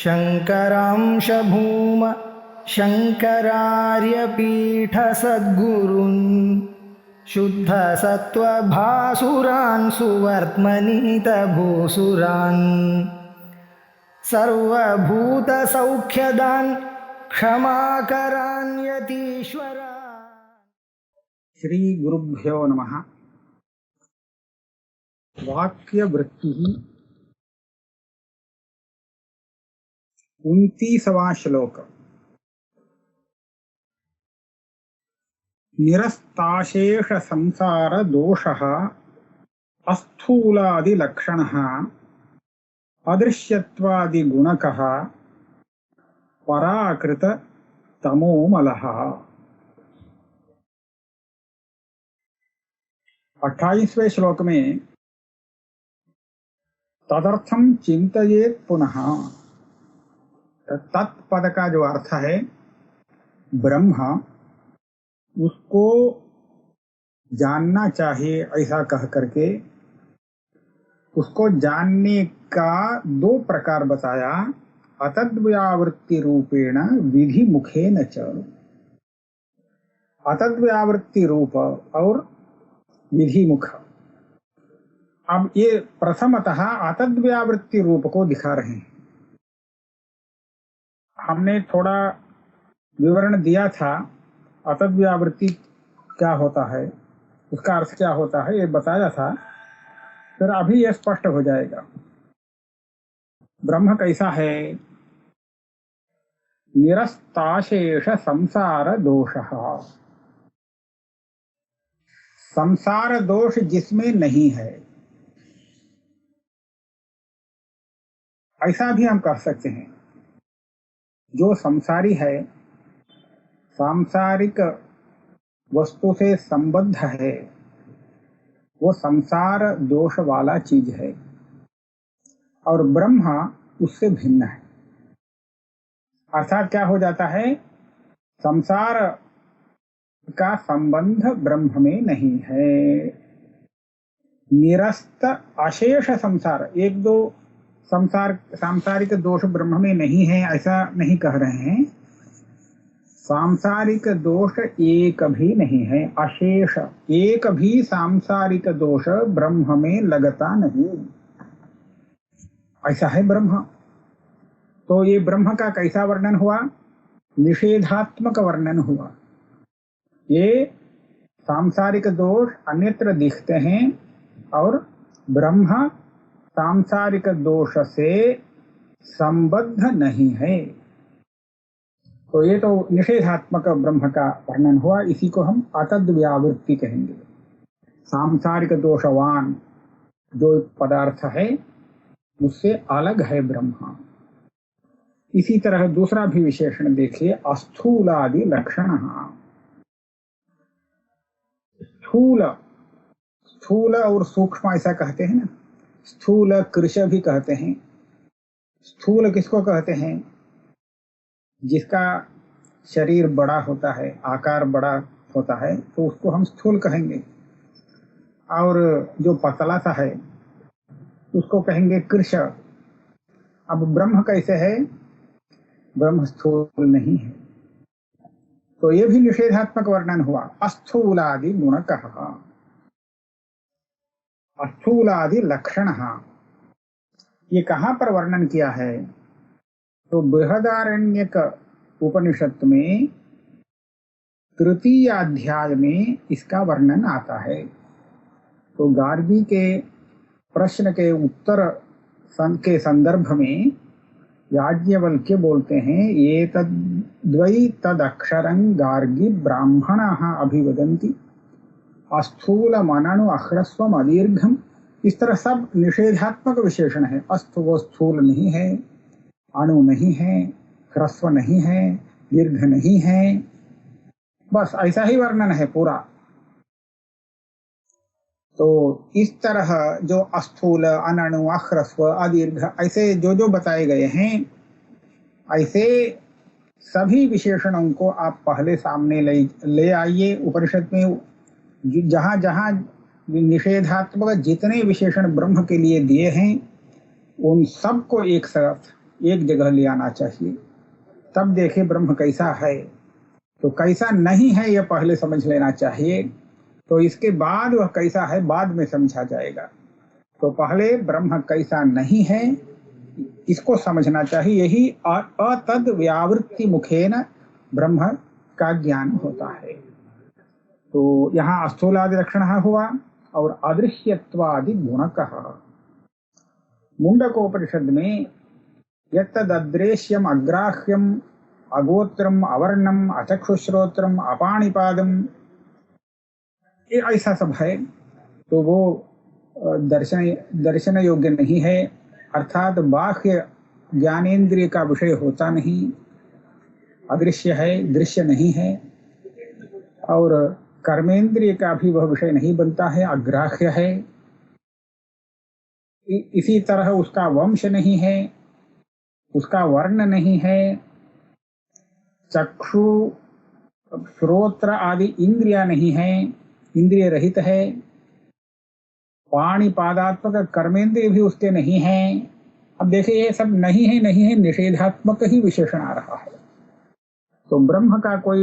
शङ्करांश भूम शङ्करार्यपीठसद्गुरून् शुद्धसत्त्वभासुरान् सुवर्त्मनीतभूसुरान् सर्वभूतसौख्यदान् क्षमाकरान् यतीश्वरान्। श्री गुरुभ्यो नमः। वाक्यवृत्तिः 29वां श्लोक। निरस्ताशेष संसार दोषः अस्थूलादि लक्षणः अदृश्यत्वादि गुणकः पराकृत तमोमलः। 28वें श्लोक में तदर्थम चिंतयेत पुनः, तत्पद का जो अर्थ है ब्रह्म, उसको जानना चाहिए ऐसा कह करके उसको जानने का 2 प्रकार बताया। अतद्व्यावृत्ति रूपेण विधि मुखेन च। अतद्व्यावृत्ति रूप और विधि मुख। अब ये प्रथमतः अतद्व्यावृत्ति रूप को दिखा रहे हैं। हमने थोड़ा विवरण दिया था अतद्व्यावृत्ति क्या होता है, उसका अर्थ क्या होता है, ये बताया था। फिर अभी यह स्पष्ट हो जाएगा। ब्रह्म कैसा है? निरस्ताशेष संसार दोषः। संसार दोष जिसमें नहीं है, ऐसा भी हम कह सकते हैं। जो संसारी है, सांसारिक वस्तु से संबद्ध है, वो संसार दोष वाला चीज है और ब्रह्म उससे भिन्न है। अर्थात क्या हो जाता है, संसार का संबंध ब्रह्म में नहीं है। निरस्त अशेष संसार, 1-2 सांसारिक दोष ब्रह्म में नहीं है ऐसा नहीं कह रहे हैं। सांसारिक दोष एक भी नहीं है, अशेष एक भी सांसारिक दोष ब्रह्म में लगता नहीं, ऐसा है ब्रह्म। तो ये ब्रह्म का कैसा वर्णन हुआ? निषेधात्मक वर्णन हुआ। ये सांसारिक दोष अन्यत्र दिखते हैं और ब्रह्म सांसारिक दोष से संबद्ध नहीं है। तो ये तो निषेधात्मक ब्रह्म का वर्णन हुआ। इसी को हम अतद्व्यावृत्ति कहेंगे। सांसारिक दोषवान जो पदार्थ है उससे अलग है ब्रह्म। इसी तरह दूसरा भी विशेषण देखिए, अस्थूलादि लक्षण। स्थूल और सूक्ष्म ऐसा कहते हैं ना। स्थूल कृश भी कहते हैं। स्थूल किसको कहते हैं? जिसका शरीर बड़ा होता है, आकार बड़ा होता है, तो उसको हम स्थूल कहेंगे। और जो पतला सा है उसको कहेंगे कृश। अब ब्रह्म कैसे है? ब्रह्म स्थूल नहीं है। तो ये भी निषेधात्मक वर्णन हुआ। अस्थूलादि गुणकः, अस्थूलादि लक्षण। ये कहाँ पर वर्णन किया है? तो बृहदारण्यक उपनिषद में 3य अध्याय में इसका वर्णन आता है। तो गार्गी के प्रश्न के उत्तर के संदर्भ में याज्ञवल्क्य बोलते हैं, ये तद्वै तदक्षरं गार्गी ब्राह्मणाः अभिवदन्ति अस्थूल मननु अह्रस्वम अदीर्घम। इस तरह सब निषेधात्मक विशेषण है। वो स्थूल नहीं है, अणु नहीं है, ह्रस्व नहीं है, दीर्घ नहीं है, बस ऐसा ही वर्णन है पूरा। तो इस तरह जो अस्थूल, अनणु, अह्रस्व, अदीर्घ ऐसे जो बताए गए हैं, ऐसे सभी विशेषणों को आप पहले सामने ले आइए। उपनिषद में जहाँ जहाँ निषेधात्मक जितने विशेषण ब्रह्म के लिए दिए हैं, उन सबको एक साथ एक जगह ले आना चाहिए, तब देखे ब्रह्म कैसा है। तो कैसा नहीं है यह पहले समझ लेना चाहिए, तो इसके बाद वह कैसा है बाद में समझा जाएगा। तो पहले ब्रह्म कैसा नहीं है इसको समझना चाहिए। यही अतद व्यावृत्ति मुखेन ब्रह्म का ज्ञान होता है। तो यहाँ स्थूलादि लक्षण हुआ और अदृश्यत्वादि गुण कहा। मुंडकोपनिषद में यत्तदृश्यम अग्राह्यम अगोत्रम अवर्णम अचक्षुश्रोत्रम अपाणिपादम, ये ऐसा सब है, तो वो दर्शन योग्य नहीं है, अर्थात बाह्य ज्ञानेन्द्रिय का विषय होता नहीं, अदृश्य है, दृश्य नहीं है, और कर्मेंद्रिय का भी वह विषय नहीं बनता है, अग्राह्य है। इसी तरह उसका वंश नहीं है, उसका वर्ण नहीं है, चक्षु श्रोत्र आदि इंद्रिया नहीं है, इंद्रिय रहित है, पाणि पादात्मक कर्मेंद्रिय भी उसके नहीं है। अब देखिए ये सब नहीं है, निषेधात्मक ही विशेषण आ रहा है। तो ब्रह्म का कोई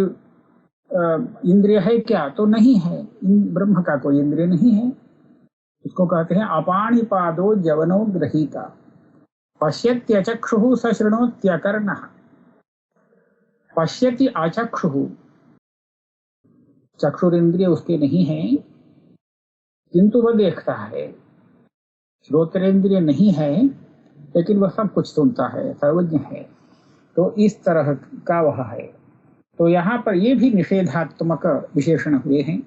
इंद्रिय है क्या? तो नहीं है, ब्रह्म का कोई इंद्रिय नहीं है। उसको कहते हैं अपाणिपादो जवनो ग्रहीता पश्यत्यचक्षुः सशृणोत्यकर्णः। पश्यति अचक्षुः, चक्षुरेंद्रिय उसके नहीं है किंतु वह देखता है। श्रोत्रेंद्रिय नहीं है लेकिन वह सब कुछ सुनता है, सर्वज्ञ है। तो इस तरह का वह है। तो यहाँ पर ये भी निषेधात्मक विशेषण हुए हैं।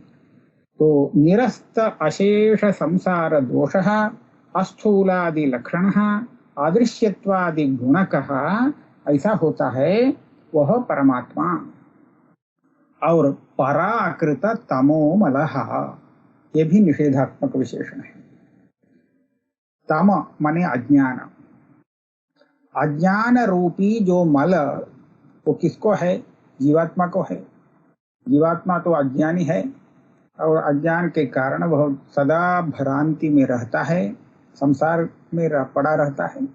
तो निरस्त अशेष संसार दोषः अस्थूलादि लक्षणः अदृश्यत्वादि गुणकः, ऐसा होता है वह परमात्मा। और पराकृत तमोमलः, ये भी निषेधात्मक विशेषण है। तम माने अज्ञान, अज्ञान रूपी जो मल वो किसको है? जीवात्मा को है। जीवात्मा तो अज्ञानी है और अज्ञान के कारण वह सदा भ्रांति में रहता है, संसार में पड़ा रहता है।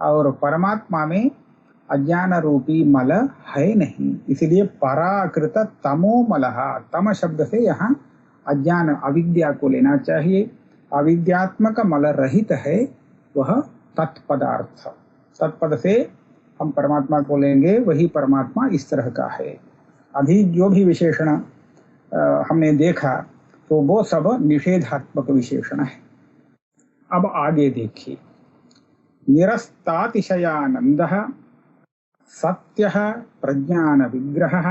और परमात्मा में अज्ञान रूपी मल है नहीं, इसलिए पराकृत तमोमलः, तम शब्द से यहाँ अज्ञान अविद्या को लेना चाहिए। अविद्यात्मक मल रहित है वह तत्पदार्थ। तत्पद से हम परमात्मा को लेंगे, वही परमात्मा इस तरह का है। अभी जो भी विशेषण हमने देखा तो वो सब निषेधात्मक विशेषण है। अब आगे देखिए, निरस्तातिशयानंदः सत्यः प्रज्ञान विग्रहः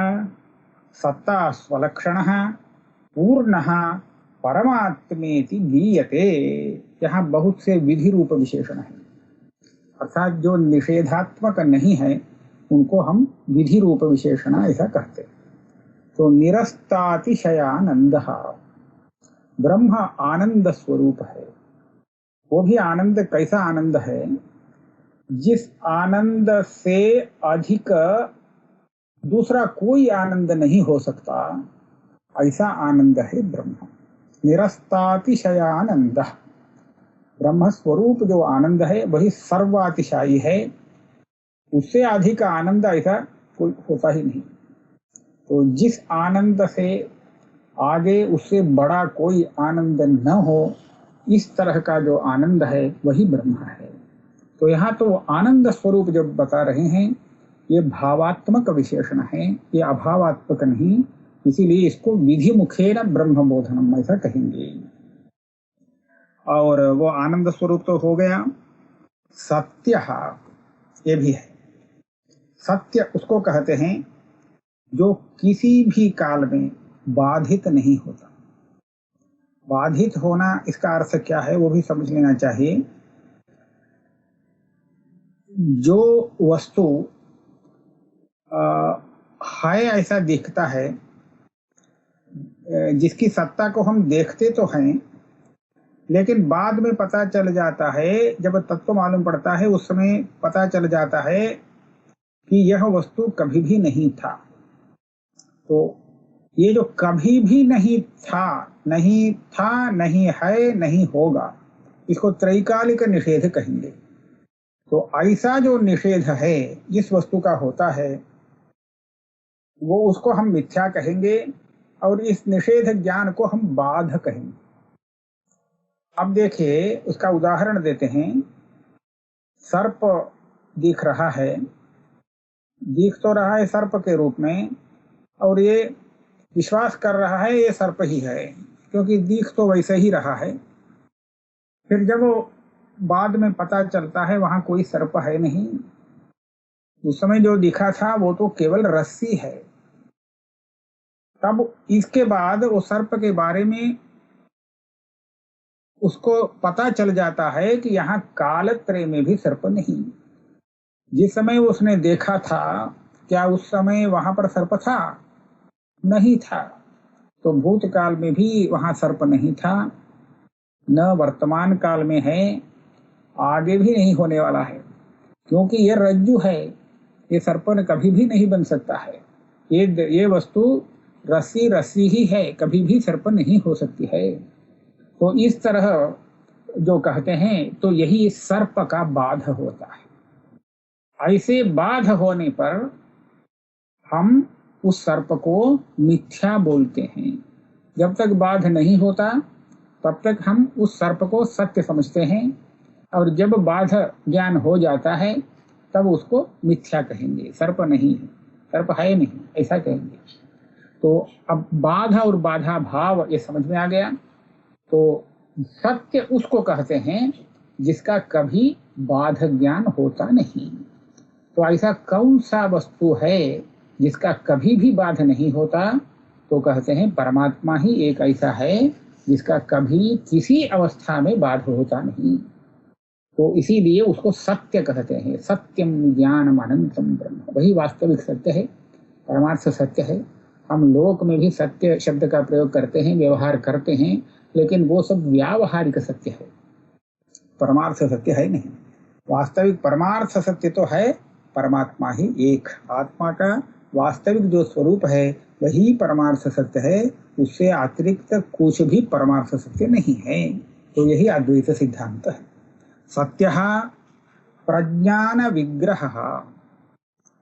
सत्ता स्वलक्षणः पूर्णः परमात्मेति गीयते। यहाँ बहुत से विधि रूप विशेषण है, अर्थात जो निषेधात्मक नहीं है उनको हम विधि रूप विशेषण ऐसा कहते हैं। तो निरस्तातिशयानंदः, ब्रह्म आनंद स्वरूप है। वो भी आनंद कैसा आनंद है? जिस आनंद से अधिक दूसरा कोई आनंद नहीं हो सकता, ऐसा आनंद है ब्रह्म। निरस्तातिशयानंद, ब्रह्म स्वरूप जो आनंद है वही सर्वातिशायी है, उससे अधिक आनंद ऐसा कोई होता ही नहीं। तो जिस आनंद से आगे उससे बड़ा कोई आनंद न हो, इस तरह का जो आनंद है वही ब्रह्म है। तो यहाँ तो आनंद स्वरूप जब बता रहे हैं, ये भावात्मक विशेषण है, ये अभावात्मक नहीं, इसीलिए इसको विधि मुखेन ब्रह्म बोधनम ऐसा कहेंगे। और वो आनंद स्वरूप तो हो गया। सत्य ये भी है। सत्य उसको कहते हैं जो किसी भी काल में बाधित नहीं होता। बाधित होना इसका अर्थ क्या है वो भी समझ लेना चाहिए। जो वस्तु है ऐसा दिखता है, जिसकी सत्ता को हम देखते तो हैं, लेकिन बाद में पता चल जाता है, जब तत्व मालूम पड़ता है उस समय पता चल जाता है कि यह वस्तु कभी भी नहीं था। तो ये जो कभी भी नहीं था, नहीं है, नहीं होगा, इसको त्रैकालिक निषेध कहेंगे। तो ऐसा जो निषेध है जिस वस्तु का होता है वो उसको हम मिथ्या कहेंगे और इस निषेध ज्ञान को हम बाध कहेंगे। अब देखिए उसका उदाहरण देते हैं। सर्प दिख रहा है, दिख तो रहा है सर्प के रूप में, और ये विश्वास कर रहा है ये सर्प ही है, क्योंकि दिख तो वैसे ही रहा है। फिर जब वो बाद में पता चलता है वहां कोई सर्प है नहीं, उस समय जो दिखा था वो तो केवल रस्सी है। तब इसके बाद वो सर्प के बारे में उसको पता चल जाता है कि यहाँ कालत्रय में भी सर्प नहीं। जिस समय उसने देखा था क्या उस समय वहां पर सर्प था? नहीं था। तो भूतकाल में भी वहां सर्प नहीं था, न वर्तमान काल में है, आगे भी नहीं होने वाला है, क्योंकि ये रज्जु है, ये सर्प कभी भी नहीं बन सकता है। ये वस्तु रस्सी रस्सी ही है, कभी भी सर्प नहीं हो सकती है। तो इस तरह जो कहते हैं तो यही सर्प का बाध होता है। ऐसे बाध होने पर हम उस सर्प को मिथ्या बोलते हैं। जब तक बाध नहीं होता तब तक हम उस सर्प को सत्य समझते हैं, और जब बाध ज्ञान हो जाता है तब उसको मिथ्या कहेंगे। सर्प नहीं है, सर्प है नहीं, ऐसा कहेंगे। तो अब बाध और बाधा भाव ये समझ में आ गया। तो सत्य उसको कहते हैं जिसका कभी बाध ज्ञान होता नहीं। तो ऐसा कौन सा वस्तु है जिसका कभी भी बाध नहीं होता? तो कहते हैं परमात्मा ही एक ऐसा है जिसका कभी किसी अवस्था में बाध होता नहीं। तो इसीलिए उसको सत्य कहते हैं। सत्यम ज्ञानम अनंतम ब्रह्म, वही वास्तविक सत्य है, परमार्थ सत्य है। हम लोक में भी सत्य शब्द का प्रयोग करते हैं, व्यवहार करते हैं, लेकिन वो सब व्यावहारिक सत्य है, परमार्थ सत्य है नहीं। वास्तविक परमार्थ सत्य तो है परमात्मा ही एक। आत्मा का वास्तविक जो स्वरूप है वही परमार्थ सत्य है, उससे अतिरिक्त कुछ भी परमार्थ सत्य नहीं है। तो यही अद्वैत सिद्धांत है। सत्य प्रज्ञान विग्रह।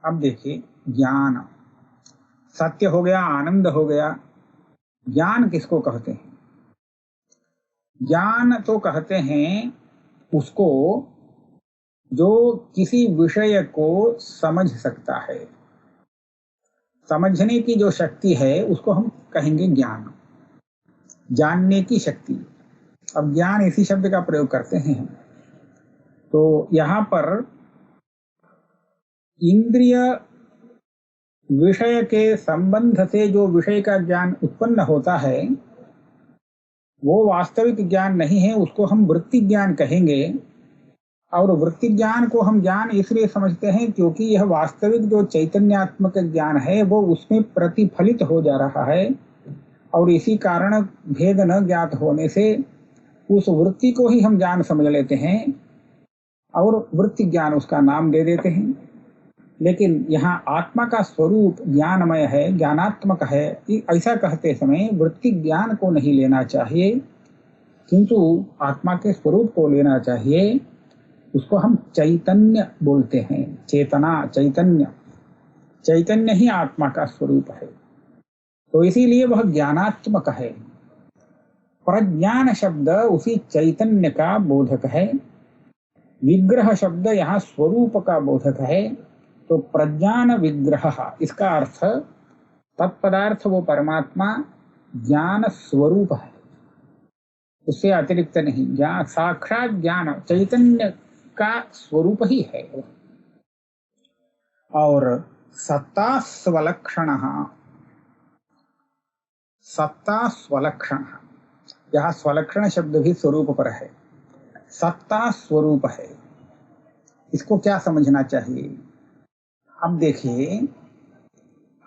अब देखिए ज्ञान, सत्य हो गया, आनंद हो गया। ज्ञान किसको कहते हैं? ज्ञान तो कहते हैं उसको जो किसी विषय को समझ सकता है, समझने की जो शक्ति है उसको हम कहेंगे ज्ञान, जानने की शक्ति। अब ज्ञान इसी शब्द का प्रयोग करते हैं। तो यहाँ पर इंद्रिय विषय के संबंध से जो विषय का ज्ञान उत्पन्न होता है वो वास्तविक ज्ञान नहीं है, उसको हम वृत्ति ज्ञान कहेंगे। और वृत्ति ज्ञान को हम ज्ञान इसलिए समझते हैं क्योंकि यह वास्तविक जो चैतन्यात्मक ज्ञान है वो उसमें प्रतिफलित हो जा रहा है, और इसी कारण भेद न ज्ञात होने से उस वृत्ति को ही हम ज्ञान समझ लेते हैं और वृत्ति ज्ञान उसका नाम दे देते हैं। लेकिन यहाँ आत्मा का स्वरूप ज्ञानमय है, ज्ञानात्मक है, ऐसा कहते समय वृत्ति ज्ञान को नहीं लेना चाहिए, किंतु आत्मा के स्वरूप को लेना चाहिए। उसको हम चैतन्य बोलते हैं। चेतना, चैतन्य, चैतन्य ही आत्मा का स्वरूप है, तो इसीलिए वह ज्ञानात्मक है। प्रज्ञान शब्द उसी चैतन्य का बोधक है। विग्रह शब्द यहाँ स्वरूप का बोधक है। तो प्रज्ञान विग्रह, इसका अर्थ तत्पदार्थ वो परमात्मा ज्ञान स्वरूप है, उससे अतिरिक्त नहीं। ज्ञान साक्षात ज्ञान चैतन्य का स्वरूप ही है। और सत्ता स्वलक्षण, सत्ता स्वलक्षण, यहाँ स्वलक्षण शब्द भी स्वरूप पर है। सत्ता स्वरूप है, इसको क्या समझना चाहिए? अब देखिए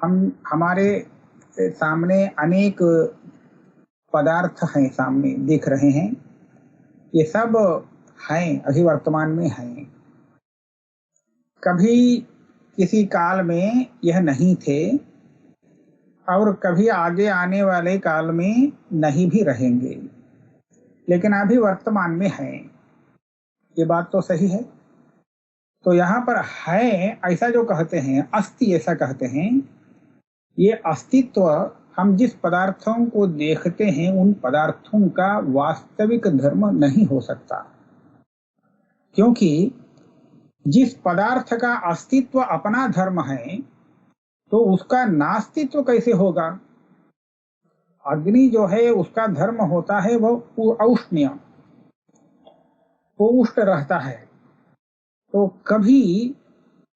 हमारे सामने अनेक पदार्थ हैं, सामने दिख रहे हैं, ये सब हैं, अभी वर्तमान में हैं। कभी किसी काल में यह नहीं थे और कभी आगे आने वाले काल में नहीं भी रहेंगे, लेकिन अभी वर्तमान में हैं। ये बात तो सही है। तो यहाँ पर है ऐसा जो कहते हैं, अस्ति ऐसा कहते हैं, ये अस्तित्व हम जिस पदार्थों को देखते हैं उन पदार्थों का वास्तविक धर्म नहीं हो सकता, क्योंकि जिस पदार्थ का अस्तित्व अपना धर्म है तो उसका नास्तित्व कैसे होगा। अग्नि जो है उसका धर्म होता है वो औष्ण्य, वो उष्ण रहता है, तो कभी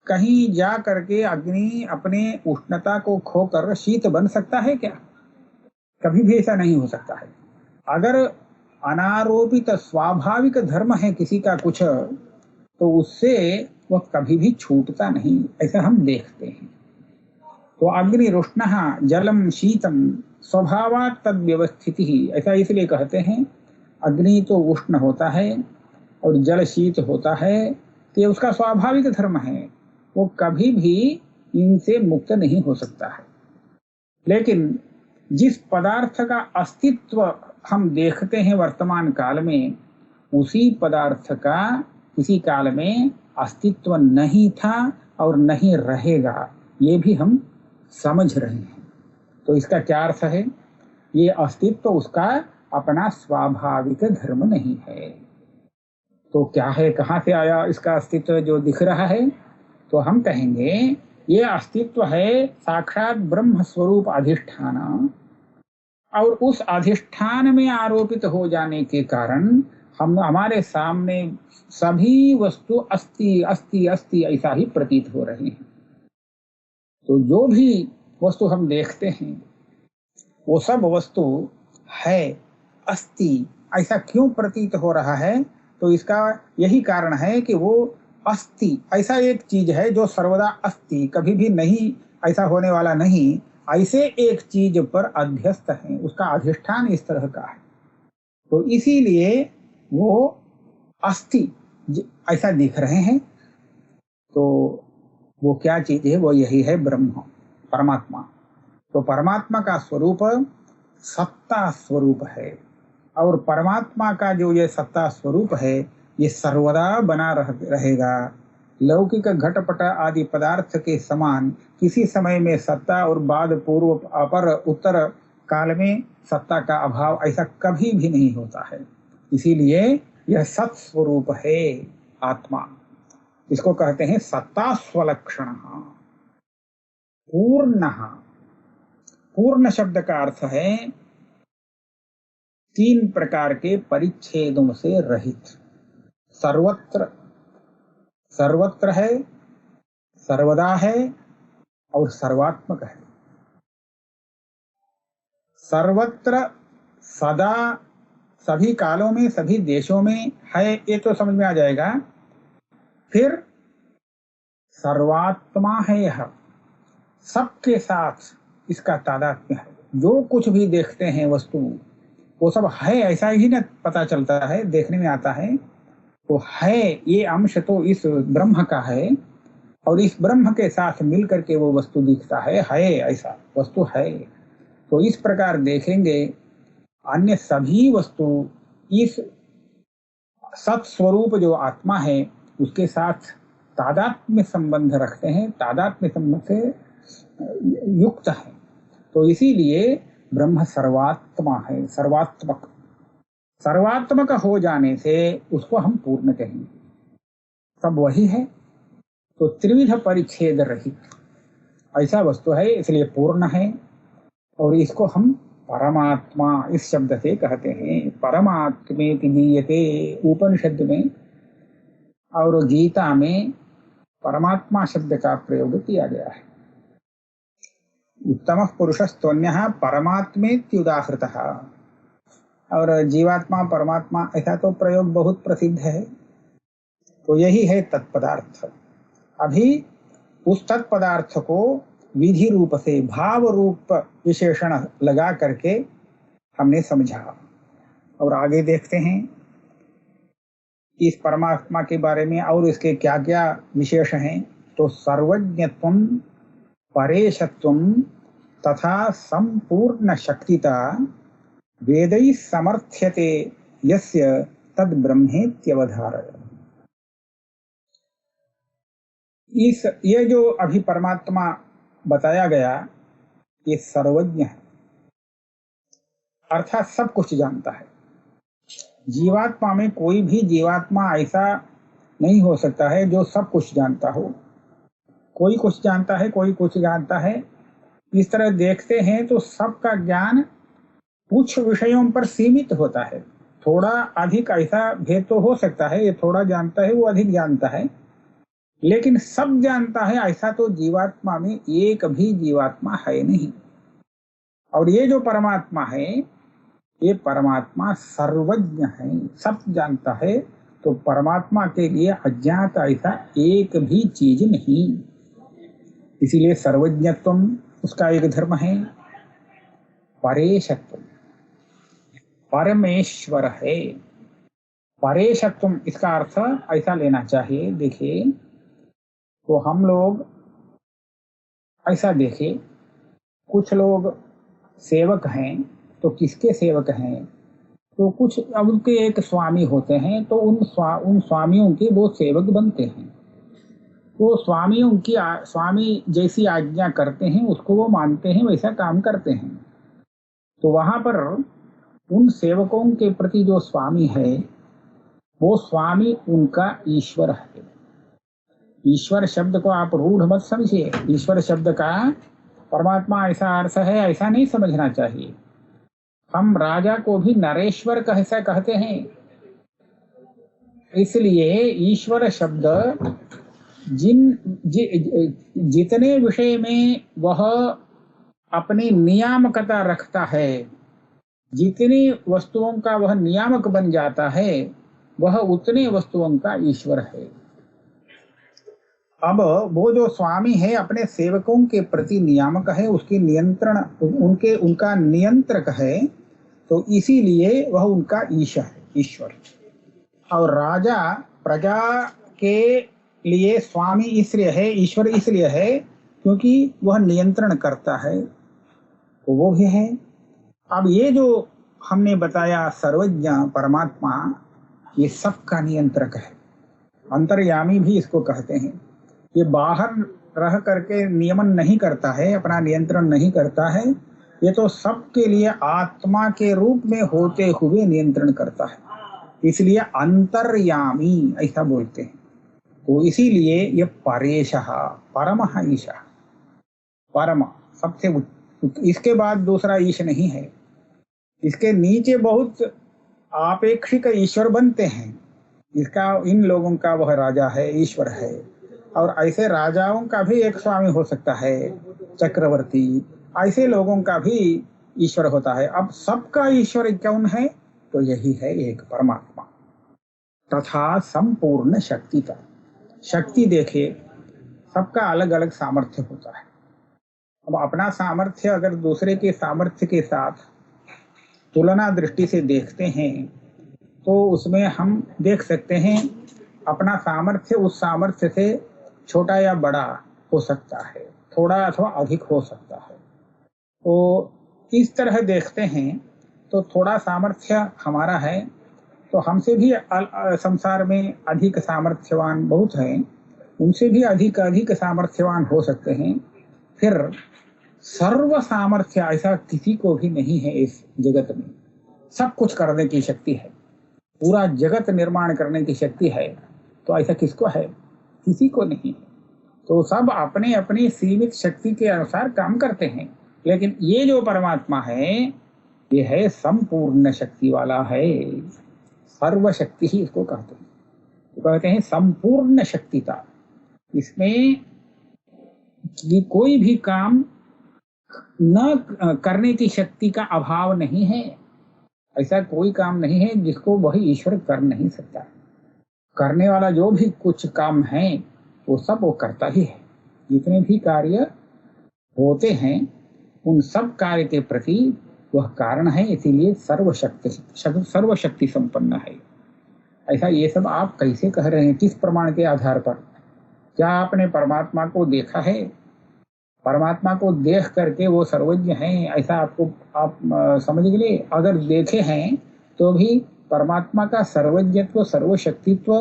कहीं जा करके अग्नि अपने उष्णता को खोकर शीत बन सकता है क्या? कभी भी ऐसा नहीं हो सकता है। अगर अनारोपित स्वाभाविक धर्म है किसी का कुछ, तो उससे वह कभी भी छूटता नहीं, ऐसा हम देखते हैं। तो अग्नि रुष्णः जलम शीतम स्वभावात् तद व्यवस्थिति, ऐसा इसलिए कहते हैं। अग्नि तो उष्ण होता है और जल शीत होता है, तो ये उसका स्वाभाविक धर्म है, वो कभी भी इनसे मुक्त नहीं हो सकता है। लेकिन जिस पदार्थ का अस्तित्व हम देखते हैं वर्तमान काल में, उसी पदार्थ का किसी काल में अस्तित्व नहीं था और नहीं रहेगा, ये भी हम समझ रहे हैं। तो इसका क्या अर्थ है? ये अस्तित्व उसका अपना स्वाभाविक धर्म नहीं है। तो क्या है, कहाँ से आया इसका अस्तित्व जो दिख रहा है? तो हम कहेंगे ये अस्तित्व है साक्षात ब्रह्म स्वरूप अधिष्ठान, और उस अधिष्ठान में आरोपित हो जाने के कारण हमारे सामने सभी वस्तु अस्ति अस्ति अस्ति ऐसा ही प्रतीत हो रहे हैं। तो जो भी वस्तु हम देखते हैं वो सब वस्तु है, अस्ति, ऐसा क्यों प्रतीत हो रहा है? तो इसका यही कारण है कि वो अस्ति ऐसा एक चीज है जो सर्वदा अस्ति, कभी भी नहीं ऐसा होने वाला नहीं, ऐसे एक चीज पर अध्यस्त है, उसका अधिष्ठान इस तरह का है, तो इसीलिए वो अस्ति ऐसा दिख रहे हैं। तो वो क्या चीज है? वो यही है ब्रह्म, परमात्मा। तो परमात्मा का स्वरूप सत्ता स्वरूप है, और परमात्मा का जो ये सत्ता स्वरूप है ये सर्वदा बना रहेगा। लौकिक घटपट आदि पदार्थ के समान किसी समय में सत्ता और बाद पूर्व अपर उत्तर काल में सत्ता का अभाव ऐसा कभी भी नहीं होता है। इसीलिए यह सत स्वरूप है आत्मा, इसको कहते हैं सत्ता स्वलक्षण। पूर्ण, पूर्ण शब्द का अर्थ है 3 प्रकार के परिच्छेदों से रहित। सर्वत्र, सर्वत्र है, सर्वदा है और सर्वात्मक है। सर्वत्र सदा, सभी कालों में सभी देशों में है, ये तो समझ में आ जाएगा। फिर सर्वात्मा है, यह सबके साथ इसका तादात्म्य है। जो कुछ भी देखते हैं वस्तु वो सब है, ऐसा ही ना पता चलता है, देखने में आता है। तो है ये अंश तो इस ब्रह्म का है, और इस ब्रह्म के साथ मिलकर के वो वस्तु दिखता है ऐसा वस्तु है। तो इस प्रकार देखेंगे अन्य सभी वस्तु इस सत स्वरूप जो आत्मा है उसके साथ तादात्म्य संबंध रखते हैं, तादात्म्य संबंध से युक्त है। तो इसीलिए ब्रह्म सर्वात्मा है, सर्वात्मक। सर्वात्मक हो जाने से उसको हम पूर्ण कहेंगे, सब वही है। तो त्रिविध परिच्छेद रहित ऐसा वस्तु है, इसलिए पूर्ण है। और इसको हम परमात्मा इस शब्द से कहते हैं। परमात्मेति गीयते उपनिषद में और गीता में परमात्मा शब्द का प्रयोग किया गया है। उत्तम पुरुषस्तोन्यः परमात्मेत्युदाहृतः, और जीवात्मा परमात्मा ऐसा तो प्रयोग बहुत प्रसिद्ध है। तो यही है तत्पदार्थ। अभी उस तत्पदार्थ को विधि रूप से भाव रूप विशेषण लगा करके हमने समझा। और आगे देखते हैं इस परमात्मा के बारे में और इसके क्या क्या विशेष हैं। तो सर्वज्ञत्वं, परेशत्वं तथा संपूर्ण शक्तिता वेदैः समर्थ्यते यस्य तद ब्रह्मेत्यवधारय। ये जो अभी परमात्मा बताया गया, ये सर्वज्ञ है, अर्थात सब कुछ जानता है। जीवात्मा में कोई भी जीवात्मा ऐसा नहीं हो सकता है जो सब कुछ जानता हो। कोई कुछ जानता है, कोई कुछ जानता है। इस तरह देखते हैं तो सबका ज्ञान कुछ विषयों पर सीमित होता है। थोड़ा अधिक ऐसा भेद तो हो सकता है, ये थोड़ा जानता है, वो अधिक जानता है, लेकिन सब जानता है ऐसा तो जीवात्मा में एक भी जीवात्मा है नहीं। और ये जो परमात्मा है, ये परमात्मा सर्वज्ञ है, सब जानता है। तो परमात्मा के लिए अज्ञात ऐसा एक भी चीज नहीं, इसीलिए सर्वज्ञत्व उसका एक धर्म है। परेशत्व, परमेश्वर है। परेशत्व इसका अर्थ ऐसा लेना चाहिए। देखिए, तो हम लोग ऐसा देखें, कुछ लोग सेवक हैं, तो किसके सेवक हैं? तो कुछ अब उनके एक स्वामी होते हैं, तो उन स्वामियों के वो सेवक बनते हैं। तो स्वामी जैसी आज्ञा करते हैं उसको वो मानते हैं, वैसा काम करते हैं। तो वहां पर उन सेवकों के प्रति जो स्वामी है, वो स्वामी उनका ईश्वर है। ईश्वर शब्द को आप रूढ़ मत समझिए। ईश्वर शब्द का परमात्मा ऐसा अर्थ है, ऐसा नहीं समझना चाहिए। हम राजा को भी नरेश्वर कैसा कहते हैं। इसलिए ईश्वर शब्द जितने विषय में वह अपनी नियामकता रखता है, जितनी वस्तुओं का वह नियामक बन जाता है, वह उतने वस्तुओं का ईश्वर है। अब वो जो स्वामी है अपने सेवकों के प्रति नियामक है, उसकी नियंत्रण उनका नियंत्रक है, तो इसीलिए वह उनका ईश्वर। और राजा प्रजा के लिए स्वामी इसलिए है, ईश्वर इसलिए है क्योंकि वह नियंत्रण करता है, तो वो भी है। अब ये जो हमने बताया सर्वज्ञ परमात्मा, ये सबका नियंत्रक है। अंतर्यामी भी इसको कहते हैं। ये बाहर रह करके नियमन नहीं करता है, अपना नियंत्रण नहीं करता है, ये तो सबके लिए आत्मा के रूप में होते हुए नियंत्रण करता है, इसलिए अंतर्यामी ऐसा बोलते हैं। तो इसीलिए ये परेशः, परमः ईशः, परम सबसे इसके बाद दूसरा ईश नहीं है। इसके नीचे बहुत आपेक्षिक ईश्वर बनते हैं। इन लोगों का वह राजा है, ईश्वर है। और ऐसे राजाओं का भी एक स्वामी हो सकता है, चक्रवर्ती। ऐसे लोगों का भी ईश्वर होता है। अब सबका ईश्वर कौन है? तो यही है एक परमात्मा। तथा संपूर्ण शक्ति का, शक्ति देखिए, सबका अलग अलग सामर्थ्य होता है। अब अपना सामर्थ्य अगर दूसरे के सामर्थ्य के साथ तुलना दृष्टि से देखते हैं, तो उसमें हम देख सकते हैं अपना सामर्थ्य उस सामर्थ्य से छोटा या बड़ा हो सकता है, थोड़ा अथवा अधिक हो सकता है। तो इस तरह देखते हैं तो थोड़ा सामर्थ्य हमारा है, तो हमसे भी संसार में अधिक सामर्थ्यवान बहुत हैं, उनसे भी अधिक सामर्थ्यवान हो सकते हैं। फिर सर्व सामर्थ्य ऐसा किसी को भी नहीं है इस जगत में। सब कुछ करने की शक्ति है, पूरा जगत निर्माण करने की शक्ति है, तो ऐसा किसको है? किसी को नहीं। तो सब अपने अपनी सीमित शक्ति के अनुसार काम करते हैं। लेकिन ये जो परमात्मा है, ये है संपूर्ण शक्ति वाला है, सर्वशक्ति ही इसको कहते हैं। तो कहते हैं संपूर्ण शक्तिता। इसमें कोई भी काम न करने की शक्ति का अभाव नहीं है। ऐसा कोई काम नहीं है जिसको वही ईश्वर कर नहीं सकता। करने वाला जो भी कुछ काम है वो सब वो करता ही है। जितने भी कार्य होते हैं उन सब कार्य के प्रति वह कारण है, इसीलिए सर्वशक्ति संपन्न है। ऐसा ये सब आप कैसे कह रहे हैं? किस प्रमाण के आधार पर? क्या आपने परमात्मा को देखा है? परमात्मा को देख करके वो सर्वज्ञ हैं ऐसा आप समझ गए? अगर देखे हैं तो भी परमात्मा का सर्वज्ञत्व, सर्वशक्तित्व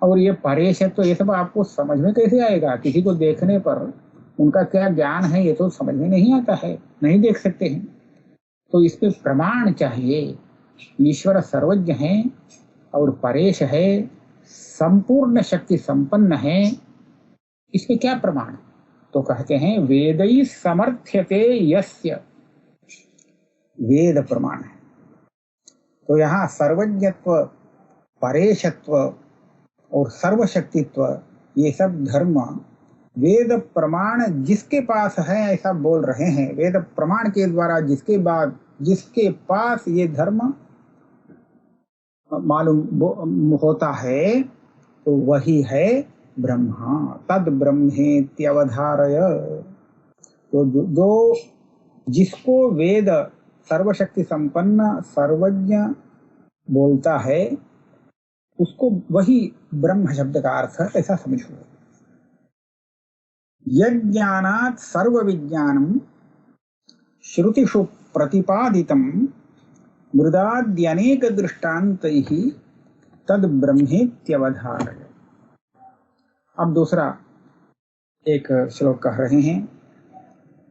और ये परेश है, तो ये सब आपको समझ में कैसे आएगा? किसी को देखने पर उनका क्या ज्ञान है ये तो समझ में नहीं आता है, नहीं देख सकते हैं। तो इस पे प्रमाण चाहिए। ईश्वर सर्वज्ञ है और परेश है, संपूर्ण शक्ति संपन्न है, इसमें क्या प्रमाण? तो कहते हैं वेदै समर्थ्यते यस्य, वेद प्रमाण है। तो यहाँ सर्वज्ञत्व, परेशत्व और सर्वशक्तित्व ये सब धर्म वेद प्रमाण जिसके पास है ऐसा बोल रहे हैं। वेद प्रमाण के द्वारा जिसके पास ये धर्म मालूम होता है तो वही है ब्रह्मा। तद ब्रह्मेत्यवधारय। तो जो जिसको वेद सर्वशक्ति संपन्न सर्वज्ञ बोलता है उसको वही ब्रह्म शब्द का अर्थ ऐसा समझो। यज्ञानात् सर्व विज्ञानम श्रुतिषु प्रतिपादितम मृदाद्यनेक दृष्टान्तैः तद ब्रह्मेत्यवधारय। अब दूसरा एक श्लोक कह रहे हैं,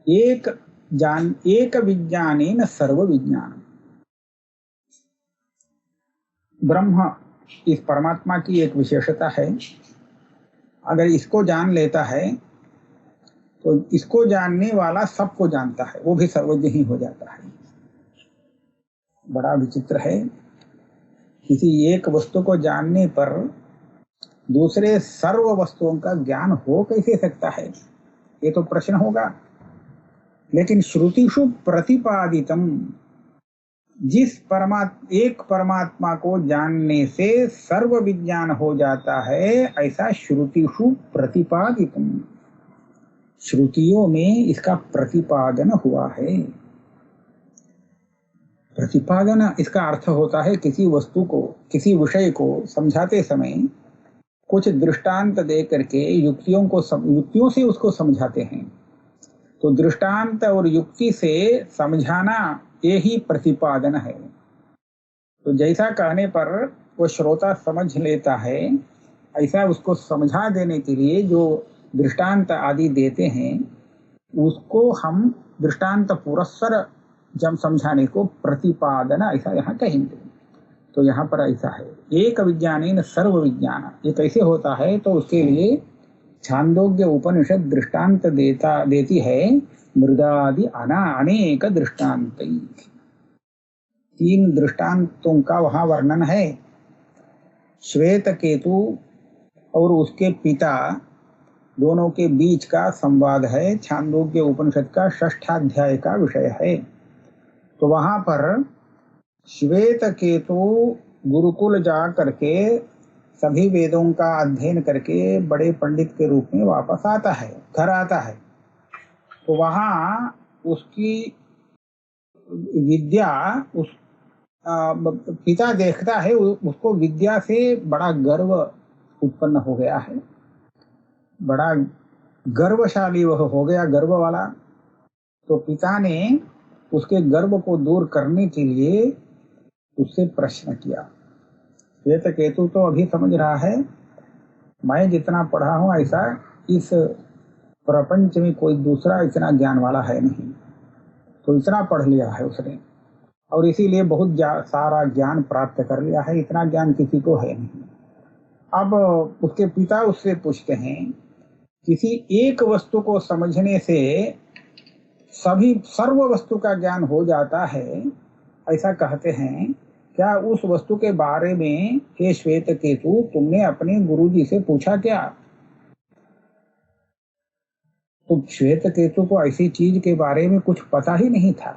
एक विज्ञानेन सर्व विज्ञानम। ब्रह्म इस परमात्मा की एक विशेषता है। अगर इसको जान लेता है तो इसको जानने वाला सबको जानता है, वो भी सर्वज्ञ ही हो जाता है। बड़ा विचित्र है, किसी एक वस्तु को जानने पर दूसरे सर्व वस्तुओं का ज्ञान हो कैसे सकता है, ये तो प्रश्न होगा। लेकिन श्रुतिषु प्रतिपादितम, जिस एक परमात्मा को जानने से सर्व विज्ञान हो जाता है, ऐसा श्रुतिषु प्रतिपादितम, श्रुतियों में इसका प्रतिपादन हुआ है। प्रतिपादन इसका अर्थ होता है किसी वस्तु को, किसी विषय को समझाते समय कुछ दृष्टांत दे करके युक्तियों से उसको समझाते हैं। तो दृष्टांत और युक्ति से समझाना ये ही प्रतिपादन है। तो जैसा कहने पर वो श्रोता समझ लेता है, ऐसा उसको समझा देने के लिए जो दृष्टांत आदि देते हैं उसको हम दृष्टांत पुरस्सर जब समझाने को प्रतिपादन ऐसा यहाँ कहेंगे। तो यहाँ पर ऐसा है, एक विज्ञानेन सर्व विज्ञान। ये कैसे होता है? तो उसके लिए छांदोग्य उपनिषद दृष्टांत देती है मृदादि अनेक दृष्टांत। 3 दृष्टांतों का वहां वर्णन है। श्वेत केतु और उसके पिता दोनों के बीच का संवाद है, छांदोग्य उपनिषद का 6 अध्याय का विषय है। तो वहां पर श्वेत केतु गुरुकुल जा करके सभी वेदों का अध्ययन करके बड़े पंडित के रूप में वापस आता है, घर आता है। तो वहां उसकी विद्या उस पिता देखता है, उसको विद्या से बड़ा गर्व उत्पन्न हो गया है, बड़ा गर्वशाली वह हो गया, गर्व वाला। तो पिता ने उसके गर्व को दूर करने के लिए उससे प्रश्न किया। श्वेत केतु तो अभी समझ रहा है मैं जितना पढ़ा हूं ऐसा इस प्रपंच में कोई दूसरा इतना ज्ञान वाला है नहीं। तो इतना पढ़ लिया है उसने और इसीलिए बहुत सारा ज्ञान प्राप्त कर लिया है, इतना ज्ञान किसी को है नहीं। अब उसके पिता उससे पूछते हैं, किसी एक वस्तु को समझने से सर्व वस्तु का ज्ञान हो जाता है ऐसा कहते हैं, क्या उस वस्तु के बारे में हे श्वेत केतु तुमने अपने गुरुजी से पूछा क्या? तो श्वेत केतु को ऐसी चीज के बारे में कुछ पता ही नहीं था।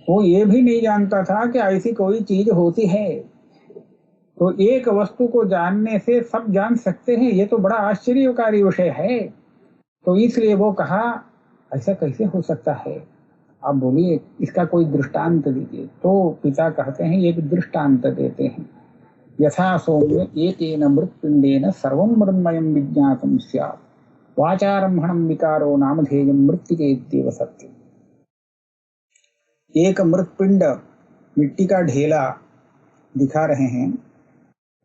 वो ये भी नहीं जानता था कि ऐसी कोई चीज होती है। तो एक वस्तु को जानने से सब जान सकते हैं, ये तो बड़ा आश्चर्यकारी विषय है। तो इसलिए वो कहा ऐसा कैसे हो सकता है, आप बोलिए इसका कोई दृष्टांत दीजिए। तो पिता कहते हैं एक दृष्टांत देते हैं, यथा सौम्य एकेन मृत्पिंडेन सर्वं मृन्मयं विज्ञातं स्यात् वाचारम्भणं विकारो नामधेयं मृत्तिकेत्येव सत्यम्। एक मृतपिंड मिट्टी का ढेला दिखा रहे हैं,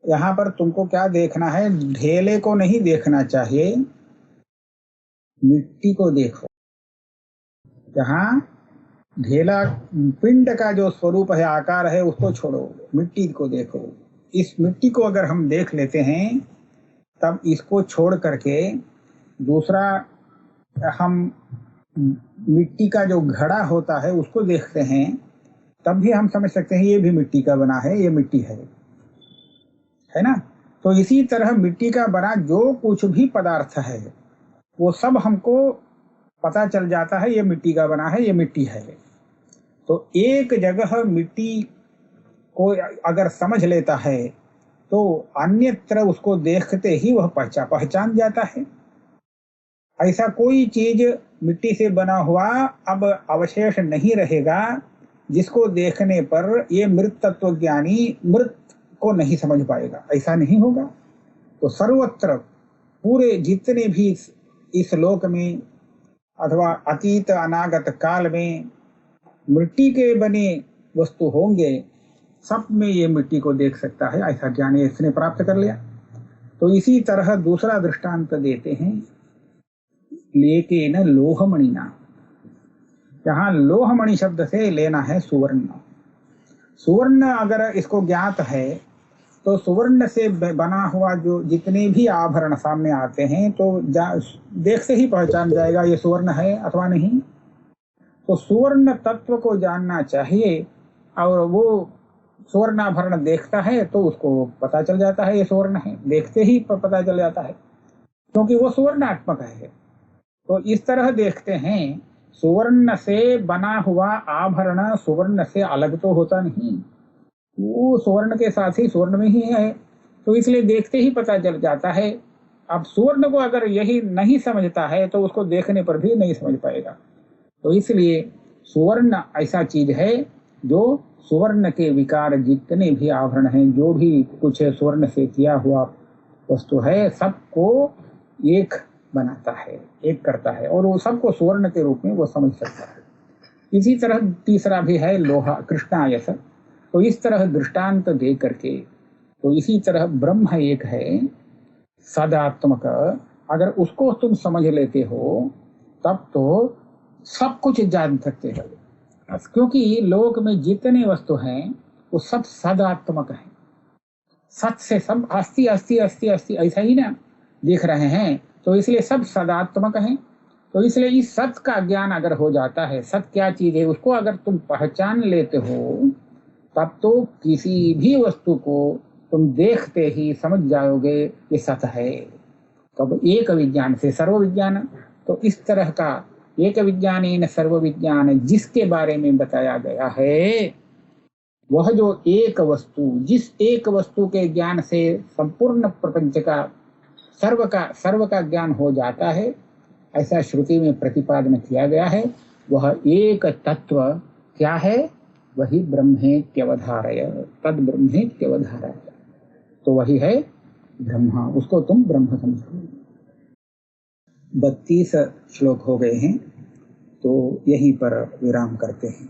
यहाँ पर तुमको क्या देखना है, ढेले को नहीं देखना चाहिए, मिट्टी को देखो। यहाँ ढेला पिंड का जो स्वरूप है, आकार है, उसको छोड़ो, मिट्टी को देखो। इस मिट्टी को अगर हम देख लेते हैं, तब इसको छोड़ करके दूसरा हम मिट्टी का जो घड़ा होता है उसको देखते हैं, तब भी हम समझ सकते हैं ये भी मिट्टी का बना है, ये मिट्टी है ना। तो इसी तरह मिट्टी का बना जो कुछ भी पदार्थ है वो सब हमको पता चल जाता है, ये मिट्टी का बना है, ये मिट्टी है। तो एक जगह मिट्टी को अगर समझ लेता है तो अन्यत्र उसको देखते ही वह पहचान जाता है। ऐसा कोई चीज मिट्टी से बना हुआ अब अवशेष नहीं रहेगा जिसको देखने पर ये मृत तत्वज्ञानी मृत को नहीं समझ पाएगा, ऐसा नहीं होगा। तो सर्वत्र पूरे जितने भी इस लोक में अथवा अतीत अनागत काल में मिट्टी के बने वस्तु होंगे, सब में ये मिट्टी को देख सकता है, ऐसा ज्ञान इसने प्राप्त कर लिया। तो इसी तरह दूसरा दृष्टांत देते हैं, लेके न लोहमणिना। यहाँ लोहमणि शब्द से लेना है सुवर्ण। सुवर्ण अगर इसको ज्ञात है तो सुवर्ण से बना हुआ जो जितने भी आभरण सामने आते हैं तो देखते ही पहचान जाएगा ये सुवर्ण है अथवा नहीं। तो सुवर्ण तत्व को जानना चाहिए, और वो सुवर्णाभरण देखता है तो उसको पता चल जाता है ये सुवर्ण है, देखते ही पता चल जाता है, क्योंकि वो सुवर्णात्मक है। तो इस तरह देखते हैं, सुवर्ण से बना हुआ आभरण सुवर्ण से अलग तो होता नहीं, वो सुवर्ण के साथ ही सुवर्ण में ही है, तो इसलिए देखते ही पता चल जाता है। अब सुवर्ण को अगर यही नहीं समझता है तो उसको देखने पर भी नहीं समझ पाएगा। तो इसलिए सुवर्ण ऐसा चीज है जो सुवर्ण के विकार जितने भी आभरण हैं, जो भी कुछ सुवर्ण से किया हुआ वस्तु है, सबको एक बनाता है, एक करता है, और वो सबको सुवर्ण के रूप में वो समझ सकता है। इसी तरह तीसरा भी है लोहा, कृष्णायस। तो इस तरह दृष्टांत दे करके, तो इसी तरह ब्रह्म एक है सदात्मक, अगर उसको तुम समझ लेते हो तब तो सब कुछ जान सकते हो, क्योंकि लोक में जितने वस्तु हैं वो सब सदात्मक हैं। सत से सब अस्ति अस्ति अस्ति अस्ति ऐसा ही ना देख रहे हैं, तो इसलिए सब सदात्मक हैं। तो इसलिए इस सत का ज्ञान अगर हो जाता है, सत क्या चीज है उसको अगर तुम पहचान लेते हो, तब तो किसी भी वस्तु को तुम देखते ही समझ जाओगे ये सत है। तब एक विज्ञान से सर्व विज्ञान, तो इस तरह का एक विज्ञानेन सर्व विज्ञान जिसके बारे में बताया गया है, वह जो एक वस्तु, जिस एक वस्तु के ज्ञान से संपूर्ण प्रपंच का सर्व का ज्ञान हो जाता है, ऐसा श्रुति में प्रतिपादन किया गया है। वह एक तत्व क्या है, वही ब्रह्मेत्यवधारय, तद ब्रह्मेत्यवधारय, तो वही है ब्रह्मा, उसको तुम ब्रह्म समझो। 32 श्लोक हो गए हैं, तो यहीं पर विराम करते हैं।